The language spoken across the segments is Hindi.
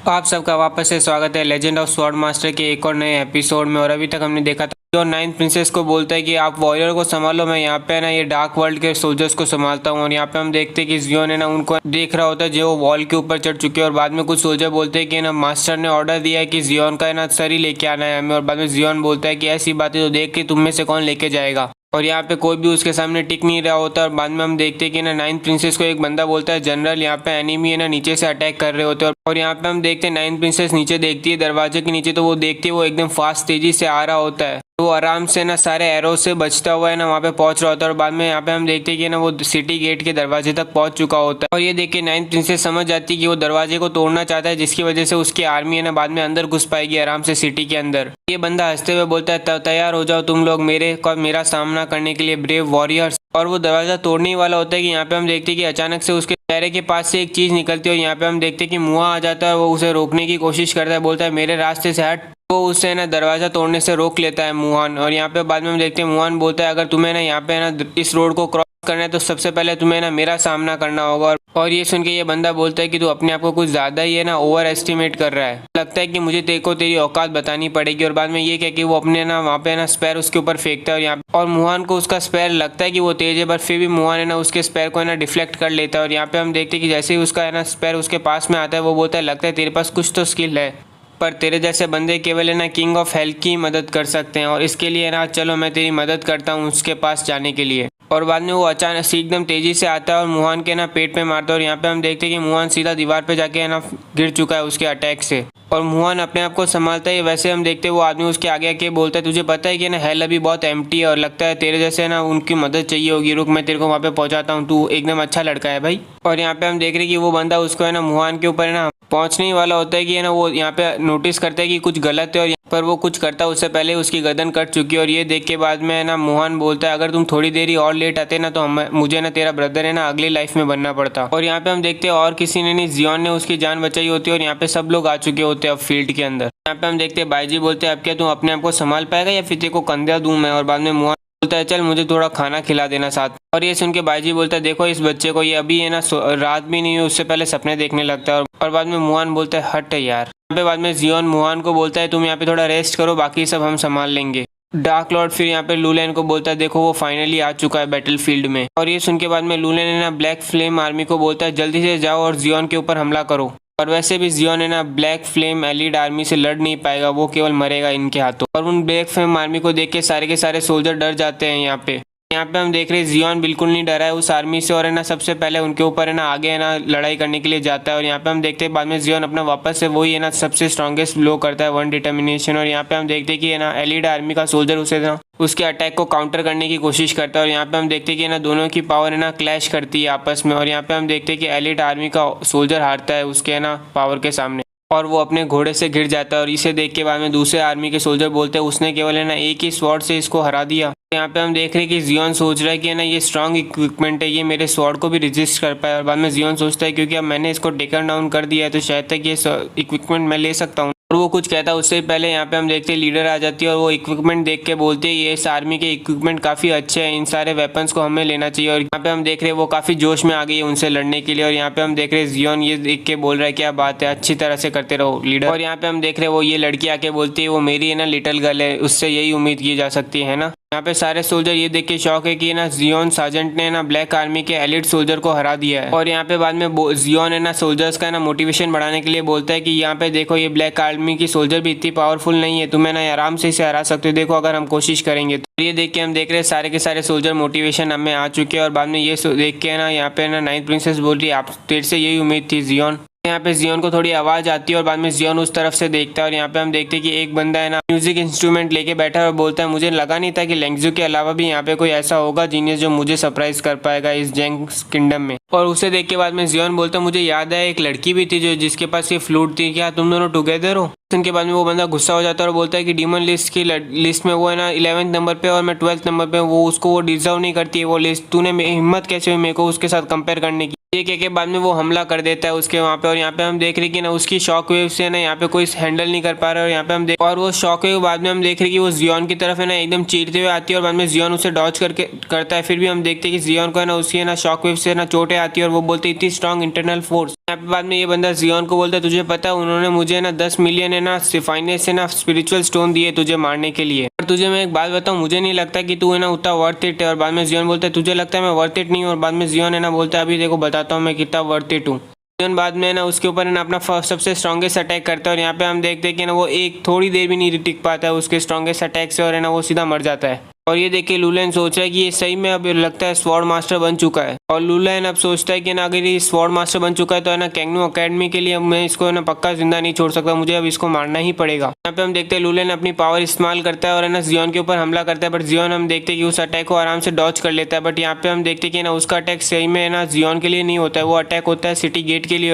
आप सबका वापस से स्वागत है लेजेंड ऑफ स्वॉर्ड मास्टर के एक और नए एपिसोड में। और अभी तक हमने देखा था जो नाइन्थ प्रिंसेस को बोलता है कि आप वॉरियर को संभालो, मैं यहाँ पे ना ये डार्क वर्ल्ड के सोल्जर्स को संभालता हूँ। और यहाँ पे हम देखते हैं कि जियोन है ना उनको देख रहा होता है जो वॉल के ऊपर चढ़ चुके हैं। और बाद में कुछ सोल्जर बोलते हैं कि ना मास्टर ने ऑर्डर दिया है कि जियोन का है ना सर ही लेके आना है हमें। और बाद में जियोन बोलता है कि ऐसी बातें तो देख के तुम में से कौन लेके जाएगा। और यहाँ पे कोई भी उसके सामने टिक नहीं रहा होता। और बाद में हम देखते हैं कि ना नाइन्थ प्रिंसेस को एक बंदा बोलता है जनरल यहाँ पे एनिमी है ना नीचे से अटैक कर रहे होते हैं। और यहाँ पे हम देखते हैं नाइन्थ प्रिंसेस नीचे देखती है दरवाजे के नीचे, तो वो देखती है वो एकदम फास्ट तेजी से आ रहा होता है। तो वो आराम से ना सारे एरो से बचता हुआ है ना वहाँ पे पहुंच रहा होता है। और बाद में यहाँ पे हम देखते हैं कि ना वो सिटी गेट के दरवाजे तक पहुंच चुका होता है। और ये देख के नाइन्थ प्रिंसेस समझ जाती है कि वो दरवाजे को तोड़ना चाहता है, जिसकी वजह से उसकी आर्मी है ना बाद में अंदर घुस पाएगी आराम से सिटी के अंदर। ये बंदा हंसते हुए बोलता है तैयार हो जाओ तुम लोग मेरा सामना करने के लिए ब्रेव वॉरियर्स। और वो दरवाजा तोड़ने ही वाला होता है कि यहाँ पे हम देखते हैं कि अचानक से उसके चेहरे के पास से एक चीज निकलती है। और यहाँ पे हम देखते हैं कि मुआ आ जाता है, वो उसे रोकने की कोशिश करता है, बोलता है मेरे रास्ते से हट। वो उसे ना दरवाजा तोड़ने से रोक लेता है मुहान। और यहाँ पे बाद में हम देखते हैं मुहान बोलता है अगर तुम्हें ना यहाँ पे ना इस रोड को क्रॉस करना है तो सबसे पहले तुम्हें ना मेरा सामना करना होगा। और ये सुन के ये बंदा बोलता है कि तू अपने आप को कुछ ज्यादा ही है ना ओवर एस्टिमेट कर रहा है, लगता है कि मुझे तेरे को तेरी औकात बतानी पड़ेगी। और बाद में ये कह के वो अपने ना वहाँ पे ना स्पेयर उसके ऊपर फेंकता है। और यहाँ और मुहान को उसका स्पेयर लगता है कि वो तेज है, पर फिर भी मुहान है ना उसके स्पेयर को है ना डिफ्लेक्ट कर लेता है। और यहाँ पे हम देखते हैं कि जैसे ही उसका है ना स्पेयर उसके पास में आता है वो बोलता है लगता है तेरे पास कुछ तो स्किल है, पर तेरे जैसे बंदे केवल है ना किंग ऑफ हेल की मदद कर सकते हैं। और इसके लिए ना चलो मैं तेरी मदद करता हूँ उसके पास जाने के लिए। और बाद में वो अचानक से एकदम तेजी से आता है और मुहान के ना पेट पे मारता है। और यहाँ पे हम देखते हैं कि मुहान सीधा दीवार पे जाके है ना गिर चुका है उसके अटैक से। और मुहान अपने आप को संभालता है। वैसे हम देखते हैं वो आदमी उसके आगे आके बोलता है तुझे पता है कि ना हेल अभी बहुत एम्प्टी है और लगता है तेरे जैसे ना उनकी मदद चाहिए होगी, रुक मैं तेरे को वहाँ पे पहुँचाता हूँ, तू एकदम अच्छा लड़का है भाई। और यहाँ पे हम देख रहे हैं कि वो बंदा उसको है ना मुहान के ऊपर है ना पहुंचने ही वाला होता है कि है ना वो यहाँ पे नोटिस करता है कि कुछ गलत है। और पर वो कुछ करता है उससे पहले उसकी गर्दन कट चुकी है। और ये देख के बाद में है ना मुहान बोलता है अगर तुम थोड़ी देरी और लेट आते ना तो मुझे ना तेरा ब्रदर है ना अगली लाइफ में बनना पड़ता। और यहाँ पे हम देखते हैं और किसी ने नहीं, जियोन ने उसकी जान बचाई होती है। और यहाँ पे सब लोग आ चुके होते हैं अब फील्ड के अंदर। यहाँ पे हम देखते हैं बाईजी बोलते हैं अब क्या तुम अपने आप को संभाल पाएगा या फिर तेरे को कंधा दूं मैं। और बाद में मुहान बोलता है चल मुझे थोड़ा खाना खिला देना साथ। और ये सुन के बाईजी बोलता है देखो इस बच्चे को, ये अभी है ना रात भी नहीं है उससे पहले सपने देखने लगता है। और बाद में मुहान बोलता है हट यार। यहाँ पे बाद में जियोन मुहान को बोलता है तुम यहाँ पे थोड़ा रेस्ट करो, बाकी सब हम संभाल लेंगे। डार्क लॉर्ड फिर यहाँ पे लूलेन को बोलता है देखो वो फाइनली आ चुका है बैटल फील्ड में। और ये सुन के बाद में लूलेन है ना ब्लैक फ्लेम आर्मी को बोलता है जल्दी से जाओ और जियोन के ऊपर हमला करो। और वैसे भी जियोन है ना ब्लैक फ्लेम एलिड आर्मी से लड़ नहीं पाएगा, वो केवल मरेगा इनके हाथों। और उन ब्लैक फ्लेम आर्मी को देख के सारे सोल्जर डर जाते हैं। यहाँ पे हम देख रहे हैं जियोन बिल्कुल नहीं डरा है उस आर्मी से। और है ना सबसे पहले उनके ऊपर है ना आगे है ना लड़ाई करने के लिए जाता है। और यहाँ पे हम देखते हैं बाद में जियोन अपना वापस से वही है ना सबसे स्ट्रॉन्गेस्ट ब्लो करता है, वन डिटर्मिनेशन। और यहाँ पे हम देखते हैं कि है ना एलिड आर्मी का सोल्जर उसे ना उसके अटैक को काउंटर करने की कोशिश करता है। और यहाँ पे हम देखते हैं कि ना दोनों की पावर है ना क्लैश करती है आपस में। और यहाँ पे हम देखते हैं कि एलिड आर्मी का सोल्जर हारता है उसके है ना पावर के सामने और वो अपने घोड़े से गिर जाता है। और इसे देख के बाद में दूसरे आर्मी के सोल्जर बोलते हैं उसने केवल है ना एक ही स्वॉर्ड से इसको हरा दिया। यहाँ पे हम देख रहे हैं कि जियोन सोच रहा है कि है ना ये स्ट्रॉन्ग इक्विपमेंट है, ये मेरे स्वॉर्ड को भी रेजिस्ट कर पाए। और बाद में जियोन सोचता है क्योंकि अब मैंने इसको टेकन डाउन कर दिया है तो शायद तक ये इक्विपमेंट मैं ले सकता हूँ। और वो कुछ कहता है उससे पहले यहाँ पे हम देखते हैं लीडर आ जाती है और वो इक्विपमेंट देख के बोलते हैं ये इस आर्मी के इक्विपमेंट काफ़ी अच्छे हैं, इन सारे वेपन्स को हमें लेना चाहिए। और यहाँ पे हम देख रहे हैं वो काफ़ी जोश में आ गई है उनसे लड़ने के लिए। और यहाँ पे हम देख रहे हैं जियोन ये देख के बोल रहा है क्या बात है, अच्छी तरह से करते रहो लीडर। और यहाँ पे हम देख रहे हैं वो ये लड़की आके बोलती है वो मेरी है ना लिटिल गर्ल है, उससे यही उम्मीद की जा सकती है ना। यहाँ पे सारे सोल्जर ये देख के शौक है कि ना जियोन सार्जेंट ने ना ब्लैक आर्मी के एलिट सोल्जर को हरा दिया है। और यहाँ पे बाद में जियोन है ना सोल्जर्स का ना मोटिवेशन बढ़ाने के लिए बोलता है कि यहाँ पे देखो ये ब्लैक आर्मी की सोल्जर भी इतनी पावरफुल नहीं है, तुम्हें ना आराम से इसे हरा सकते हो, देखो अगर हम कोशिश करेंगे तो। ये देख के हम देख रहे हैं सारे के सारे सोल्जर मोटिवेशन हमें आ चुके हैं। और बाद में ये देख के ना यहाँ पे ना नाइन्थ प्रिंसेस बोल रही है आप तेरे से यही उम्मीद थी जियोन। यहाँ पे जियोन को थोड़ी आवाज आती है और बाद में जियोन उस तरफ से देखता है। और यहाँ पे हम देखते हैं कि एक बंदा है ना म्यूजिक इंस्ट्रूमेंट लेके बैठा है और बोलता है मुझे लगा नहीं था कि लेंगजू के अलावा भी यहाँ पे कोई ऐसा होगा जीनियस जो मुझे सरप्राइज कर पाएगा इस जेंग किंगडम में। और उसे देख के बाद में जियोन बोलता है मुझे याद है एक लड़की भी थी जो जिसके पास ये फ्लूट थी, क्या तुम दोनों टुगेदर हो। उनके बाद में वो बंदा गुस्सा हो जाता है और बोलता है कि डीमन लिस्ट की लिस्ट में वो है ना 11वें नंबर पे और मैं 12वें नंबर पे, वो उसको वो डिजर्व नहीं करती है वो लिस्ट, तूने हिम्मत कैसे हुई मेरे को उसके साथ कंपेयर करने की। ये कह के बाद में वो हमला कर देता है उसके वहाँ पे। और यहाँ पे हम देख रहे हैं कि ना उसकी शॉक वेव से ना यहाँ पे कोई हैंडल नहीं कर पा रहा है। और यहाँ पे हम देख और वो शॉक वेव बाद में हम देख रहे हैं कि वो जियोन की तरफ है ना एकदम चीरते हुए आती है और बाद में जियोन उसे डॉज करके करता है। फिर भी हम देखते हैं कि जियोन को है ना उसकी है ना शॉक वेव से ना चोटें आती है और वो बोलते इतनी स्ट्रॉन्ग इंटरनल फोर्स। यहाँ पे बाद में ये बंदा जियोन को बोलता है तुझे पता है उन्होंने मुझे ना 10 मिलियन है ना फाइनेंस है ना स्पिरिचुअल स्टोन दिए तुझे मारने के लिए, और तुझे मैं एक बात बताऊँ मुझे नहीं लगता कि तू है ना उतना वर्थ इट है। और बाद में जियोन बोलता है तुझे लगता है मैं वर्थ इट नहीं हूँ, और बाद में जियोन है ना बोलता है अभी देखो बताता हूँ मैं कितना वर्थ इट हूँ। जियोन बाद में ना उसके ऊपर है ना अपना सबसे स्ट्रॉन्गेस्ट अटैक करता है, और यहाँ पे हम देखते हैं कि ना वो एक थोड़ी देर भी नहीं टिक पाता है उसके स्ट्रॉन्गेस्ट अटैक से, और है ना वो सीधा मर जाता है। और ये देख के लूलेन सोच रहा है कि ये सही में अब लगता है स्वॉर्ड मास्टर बन चुका है, और लूलेन अब सोचता है कि ना अगर ये स्वॉर्ड मास्टर बन चुका है तो है ना कैंगनू अकेडमी के लिए मैं इसको है ना पक्का जिंदा नहीं छोड़ सकता, मुझे अब इसको मारना ही पड़ेगा। यहाँ पे हम देखते हैं लूलेन अपनी पावर इस्तेमाल करता है और है ना जियोन के ऊपर हमला करता है, बट जियोन हम देखते हैं कि उस अटैक को आराम से डॉच कर लेता है। बट यहाँ पे हम देखते हैं कि ना उसका अटैक सही में है ना जियोन के लिए नहीं होता है, वो अटैक होता है सिटी गेट के लिए।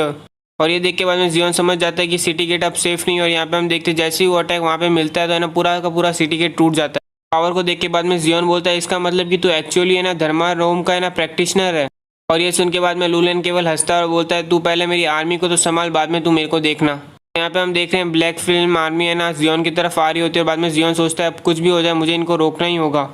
और ये देख के बाद में जियोन समझ जाता है कि सिटी गेट अब सेफ नहीं है, और यहाँ पे हम देखते हैं जैसे ही वो अटैक वहाँ पे मिलता है तो है ना पूरा का पूरा सिटी गेट टूट जाता है। पावर को देख के बाद में जियोन बोलता है इसका मतलब कि तू एक्चुअली है ना धर्मा रोम का है ना प्रैक्टिशनर है। और ये सुन के बाद में लूलेन केवल हंसता है और बोलता है तू पहले मेरी आर्मी को तो संभाल, बाद में तू मेरे को देखना। यहाँ पे हम देख रहे हैं ब्लैक फिल्म आर्मी है ना जियोन की तरफ आ रही होती है, और बाद में जियोन सोचता है अब कुछ भी हो जाए मुझे इनको रोकना ही होगा।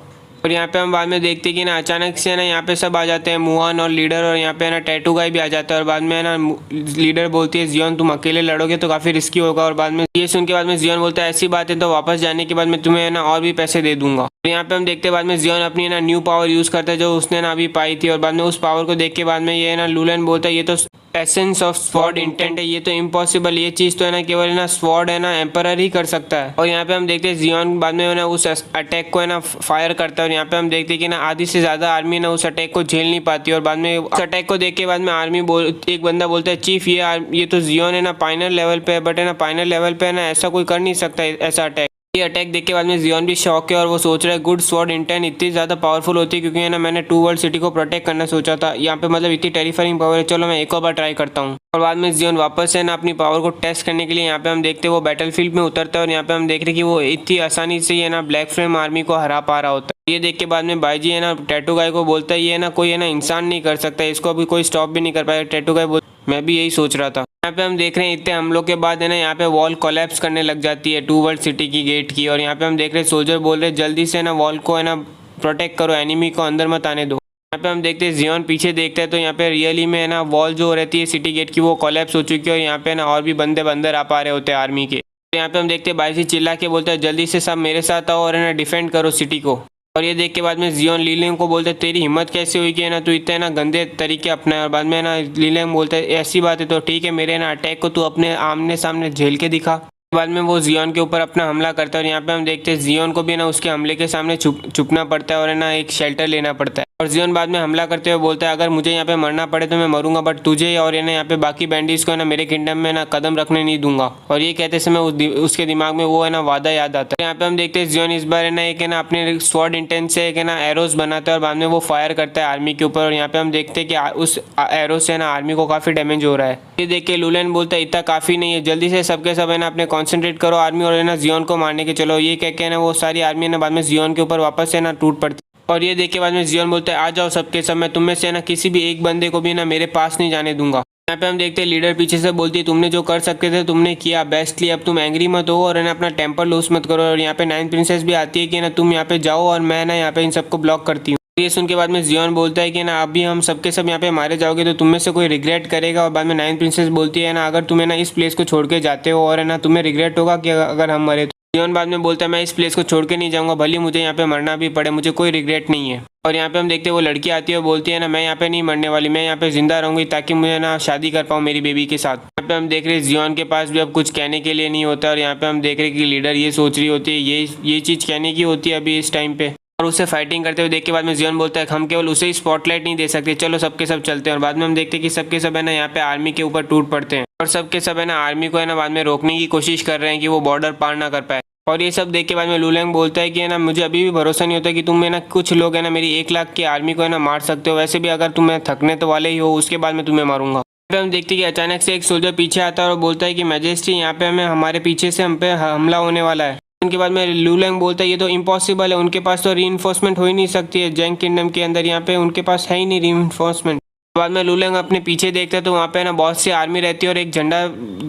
और यहाँ पे हम बाद में देखते हैं कि ना अचानक से ना यहाँ पे सब आ जाते हैं मुहान और लीडर, और यहाँ पे ना टैटू गाई भी आ जाता है। और बाद में ना लीडर बोलती है जियोन तुम अकेले लड़ोगे तो काफ़ी रिस्की होगा, और बाद में ये सुन के बाद में जियोन बोलता है ऐसी बात है तो वापस जाने के बाद मैं तुम्हें ना और भी पैसे दे दूंगा। और यहाँ पे हम देखते हैं बाद में जियोन अपनी ना न्यू पावर यूज़ करता है जो उसने ना अभी पाई थी, और बाद में उस पावर को देख के बाद में ये ना लूलेन बोलता है ये तो एसेंस ऑफ स्वॉर्ड इंटेंट है, ये तो इम्पॉसिबल, ये चीज़ तो है ना केवल ना स्वॉर्ड है ना एम्परर ही कर सकता है। और यहाँ पे हम देखते हैं जियोन बाद में ना उस अटैक को है ना फायर करता है, और यहाँ पे हम देखते हैं कि ना आधी से ज़्यादा आर्मी ना उस अटैक को झेल नहीं पाती। और बाद में उस अटैक को देख के बाद में एक बंदा बोलता है चीफ ये तो जियोन है ना फाइनल लेवल पे है, बट है ना फाइनल लेवल पे है ना ऐसा कोई कर नहीं सकता ऐसा अटैक। ये अटैक देख के बाद में जियोन भी शॉक है और वो सोच रहा है गुड स्वॉर्ड इंटेंट इतनी ज़्यादा पावरफुल होती है क्योंकि है ना मैंने 2 वर्ल्ड सिटी को प्रोटेक्ट करना सोचा था, यहाँ पे मतलब इतनी टेरिफाइंग पावर है, चलो मैं एक और बार ट्राई करता हूँ। और बाद में जियोन वापस है ना अपनी पावर को टेस्ट करने के लिए यहाँ पे हम देखते हैं वो बैटलफील्ड में उतरता है, और यहाँ पे हम देख रहे हैं कि वो इतनी आसानी से है ना ब्लैक फ्लेम आर्मी को हरा पा रहा होता है। ये देख के बाद में बाईजी है ना टैटू गाय को बोलता है ये ना कोई है ना इंसान नहीं कर सकता, इसको अभी कोई स्टॉप भी नहीं कर पाएगा। टैटू गाय मैं भी यही सोच रहा था। यहाँ पे हम देख रहे हैं इतने हमलों के बाद है ना यहाँ पे वॉल कोलैप्स करने लग जाती है 2 वर्ल्ड सिटी की गेट की, और यहाँ पे हम देख रहे हैं सोल्जर बोल रहे हैं जल्दी से ना वॉल को है ना प्रोटेक्ट करो, एनिमी को अंदर मत आने दो। यहाँ पे हम देखते हैं जियोन पीछे देखते हैं तो यहाँ पे रियली में है ना वॉल जो रहती है सिटी गेट की वो कोलैप्स हो चुकी है, और यहाँ पे ना और भी बंदे अंदर आ पा रहे होते हैं आर्मी के। यहाँ पे हम देखते हैं बाईजी चिल्ला के बोलते हैं जल्दी से सब मेरे साथ आओ और है ना डिफेंड करो सिटी को। और ये देख के बाद में जियोन लीलिंग को बोलते तेरी हिम्मत कैसे हुई कि ना तू इतने ना गंदे तरीके अपना है। और बाद में ना लीलिंग बोलता है ऐसी बात है तो ठीक है मेरे ना अटैक को तू अपने आमने सामने झेल के दिखा। बाद में वो जियोन के ऊपर अपना हमला करता है, और यहाँ पे हम देखते हैं जियोन को भी ना उसके हमले के सामने छुपना पड़ता है और है ना एक शेल्टर लेना पड़ता है। और जियोन बाद में हमला करते हुए बोलता है अगर मुझे यहाँ पे मरना पड़े तो मैं मरूंगा, बट तुझे और है ना यहाँ पे बाकी बैंडीज को है ना मेरे किंगडम में ना कदम रखने नहीं दूंगा। और ये कहते समय उसके दिमाग में वो है ना वादा याद आता है। यहाँ पे हम देखते हैं जियोन इस बार है ना एक है ना अपने स्वॉर्ड इंटेंट से एक है ना एरोस बनाता है, और बाद में वो फायर करता है आर्मी के ऊपर, और यहाँ पे हम देखते हैं कि उस एरो से ना आर्मी को काफी डैमेज हो रहा है। ये देख के लूलेन बोलता है इतना काफी नहीं है, जल्दी से सबके सब है ना अपने कॉन्सेंट्रेट करो आर्मी और है ना जियोन को मारने के चलो। ये कह के ना वो सारी आर्मी ना बाद में जियोन के ऊपर वापस से ना टूट पड़ती। और ये देख के बाद में जियोन बोलता है आ जाओ सबके सब, मैं तुम में से ना किसी भी एक बंदे को भी ना मेरे पास नहीं जाने दूंगा। यहाँ पे हम देखते हैं लीडर पीछे से बोलती है तुमने जो कर सकते थे तुमने किया बेस्टली, अब तुम एंग्री मत हो और है ना अपना टेम्पर लूज मत करो। और यहाँ पे 9 प्रिंसेस भी आती है कि ना तुम यहाँ पे जाओ और मैं ना यहाँ पे इन सबको ब्लॉक करती हूँ। ये सुन के बाद में जियोन बोलता है कि ना अभी हम सबके सब यहाँ पे मारे जाओगे तो तुम में से कोई रिग्रेट करेगा। और बाद में 9 प्रिंसेस बोलती है ना अगर तुम्हें ना इस प्लेस को छोड़ के जाते हो और है ना तुम्हें रिग्रेट होगा कि अगर हम मरे। जियोन बाद में बोलता है मैं इस प्लेस को छोड़ के नहीं जाऊंगा, भले मुझे यहाँ पे मरना भी पड़े, मुझे कोई रिग्रेट नहीं है। और यहाँ पे हम देखते हैं वो लड़की आती है और बोलती है ना मैं यहाँ पे नहीं मरने वाली, मैं यहाँ पे जिंदा रहूंगी ताकि मुझे ना शादी कर पाऊँ मेरी बेबी के साथ। यहाँ पे हम देख रहे हैं जियोन के पास भी अब कुछ कहने के लिए नहीं होता, और यहाँ पे हम देख रहे हैं कि लीडर ये सोच रही होती है ये चीज़ कहने की होती है अभी इस टाइम पे। और उसे फाइटिंग करते हुए देख के बाद में जियोन बोलता है हम केवल उसे ही स्पॉटलाइट नहीं दे सकते, चलो सबके सब चलते हैं। और बाद में हम देखते हैं कि सबके सब है ना यहाँ पे आर्मी के ऊपर टूट पड़ते हैं, और सबके सब है ना आर्मी को है ना बाद में रोकने की कोशिश कर रहे हैं कि वो बॉर्डर पार ना कर पाए। और ये सब देख के बाद में लूलेंग बोलता है कि है ना मुझे अभी भी भरोसा नहीं होता कि तुम है ना कुछ लोग है ना मेरी 1 लाख की आर्मी को है ना मार सकते हो, वैसे भी अगर तुम्हें थकने तो वाले ही हो उसके बाद में तुम्हें मारूंगा। फिर हम देखते हैं कि अचानक से एक सोल्जर पीछे आता है और बोलता है कि मैजेस्टी यहाँ पे हमें हमारे पीछे से हम पे हमला होने वाला है। उनके बाद में लूलेंग बोलता है ये तो इम्पॉसिबल है, उनके पास तो रीइंफोर्समेंट हो ही नहीं सकती है जैंग किंगडम के अंदर, यहाँ पे उनके पास है ही नहीं रीइंफोर्समेंट। बाद में लूलेंग अपने पीछे देखता है तो वहाँ पे ना बहुत सी आर्मी रहती है और एक झंडा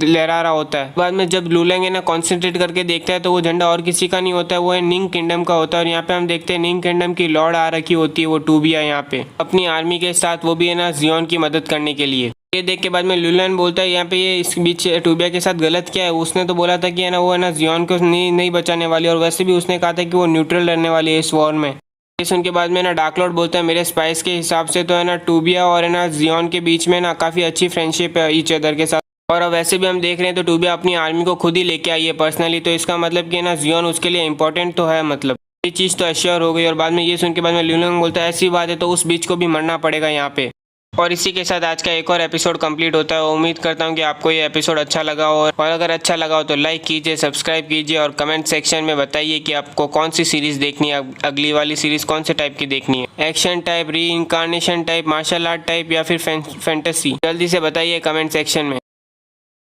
लहरा रहा होता है। बाद में जब लूलेंग है ना कॉन्सेंट्रेट करके देखता है तो वो झंडा और किसी का नहीं होता है, वो है निंग किंगडम का होता है। और यहाँ पे हम देखते हैं निंग किंगडम की लॉर्ड आ रखी होती है वो टूबिया यहाँ पे अपनी आर्मी के साथ, वो भी है ना जियोन की मदद करने के लिए। ये देख के बाद में ल्यूलियन बोलता है यहाँ पे ये इस बीच टूबिया के साथ गलत क्या है। उसने तो बोला था कि है ना वो है ना जियोन को नहीं बचाने वाली, और वैसे भी उसने कहा था कि वो न्यूट्रल रहने वाली है इस वॉर में। ये सुन के बाद में ना डार्क लॉर्ड बोलता है मेरे स्पाइस के हिसाब से तो है ना टूबिया और है ना जियोन के बीच में ना काफ़ी अच्छी फ्रेंडशिप है ईच अदर के साथ, और अब वैसे भी हम देख रहे हैं तो टूबिया अपनी आर्मी को खुद ही लेके आई है पर्सनली, तो इसका मतलब कि ना जियोन उसके लिए इंपॉर्टेंट तो है, मतलब ये चीज़ तो एश्योर हो गई। और बाद में ये सुन के बाद में ल्यूलियन बोलता है ऐसी बात है तो उस बीच को भी मरना पड़ेगा यहाँ पे। और इसी के साथ आज का एक और एपिसोड कंप्लीट होता है। उम्मीद करता हूँ कि आपको ये एपिसोड अच्छा लगा हो, और अगर अच्छा लगा हो तो लाइक कीजिए, सब्सक्राइब कीजिए, और कमेंट सेक्शन में बताइए कि आपको कौन सी सीरीज़ देखनी है, अगली वाली सीरीज़ कौन से टाइप की देखनी है, action type, reincarnation type, martial art type या फिर फैंटेसी। जल्दी से बताइए कमेंट सेक्शन में।